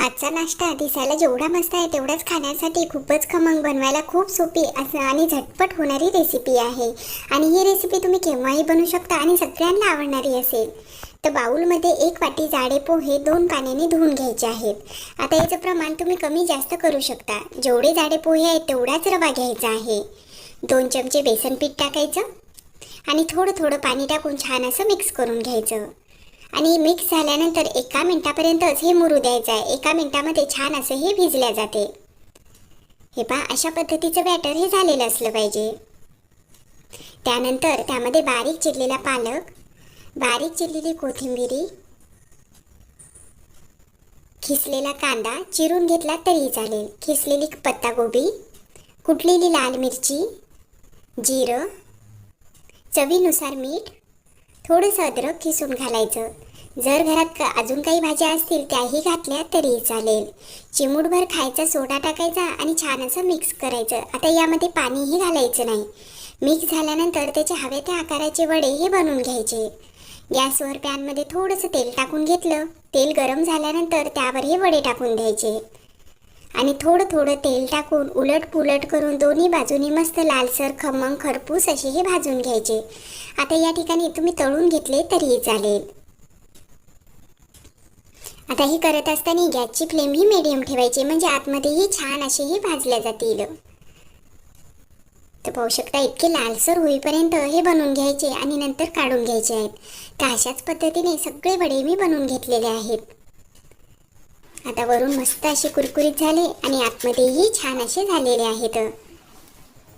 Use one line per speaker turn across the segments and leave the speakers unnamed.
आजचा नाश्ता दिसायला जेवढा मस्त आहे तेवढाच खाण्यासाठी खूपच खमंग, बनवायला खूप सोपी असं आणि झटपट होणारी रेसिपी आहे. आणि ही रेसिपी तुम्ही केव्हाही बनवू शकता आणि सगळ्यांना आवडणारी असेल. तर बाउलमध्ये 1 वाटी जाडे पोहे 2 पाण्याने धुवून घ्यायचे आहेत. आता याचं प्रमाण तुम्ही कमी जास्त करू शकता. जेवढे जाडे पोहे आहेत तेवढाच रवा घ्यायचा आहे. 2 चमचे बेसन पीठ टाकायचं आणि थोडं थोडं पाणी टाकून छान असं मिक्स करून घ्यायचं. आणि मिक्स झाल्यानंतर 1 मिनिटापर्यंतच हे मुरू द्यायचं आहे. 1 मिनिटामध्ये छान असं हे भिजल्या जाते. हे पहा, अशा पद्धतीचं बॅटर हे झालेलं असलं पाहिजे. त्यानंतर त्यामध्ये बारीक चिरलेला पालक, बारीक चिरलेली कोथिंबीर, खिसलेला कांदा चिरून घेतला तरी चालेल, खिसलेली पत्ताकोबी, कुटलेली लाल मिरची, जिरं, चवीनुसार मीठ, थोडंसं अद्रक किसून घालायचं. जर घरात अजून काही भाज्या असतील त्याही घातल्या तरी चालेल. चिमूटभर खायचा सोडा टाकायचा आणि छान असं मिक्स करायचं. आता यामध्ये पाणीही घालायचं नाही. मिक्स झाल्यानंतर त्याचे हवे त्या आकाराचे वडे हे बनवून घ्यायचे. गॅसवर पॅनमध्ये थोडंसं तेल टाकून घेतलं. तेल गरम झाल्यानंतर त्यावर हे वडे टाकून द्यायचे आणि थोडं थोडं तेल टाकून उलट पुलट करून दोन्ही बाजूनी मस्त लालसर खमंग खरपूस असे हे भाजून घ्यायचे. आता या ठिकाणी तुम्ही तळून घेतले तरीही चालेल. आता हे करत असताना गॅसची फ्लेम ही मीडियम ठेवायची, म्हणजे आतमध्येही छान असे हे भाजल्या जातील. तर पाहू शकता, इतके लालसर होईपर्यंत हे बनवून घ्यायचे आणि नंतर काढून घ्यायचे आहेत. तर अशाच पद्धतीने सगळे वडे मी बनवून घेतलेले आहेत. आता वरून मस्त असे कुरकुरीत झाले आणि आतमध्येही छान असे झालेले आहेत.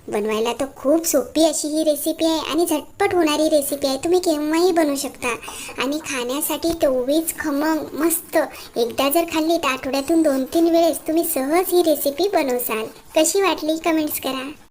बनवायला तर खूप सोपी अशी ही रेसिपी आहे आणि झटपट होणारी रेसिपी आहे. तुम्ही केव्हाही बनवू शकता आणि खाण्यासाठी तेवढीच खमंग मस्त. एकदा जर खाल्ली तर आठवड्यातून 2-3 वेळेस तुम्ही सहज ही रेसिपी बनवसाल. कशी वाटली कमेंट्स करा.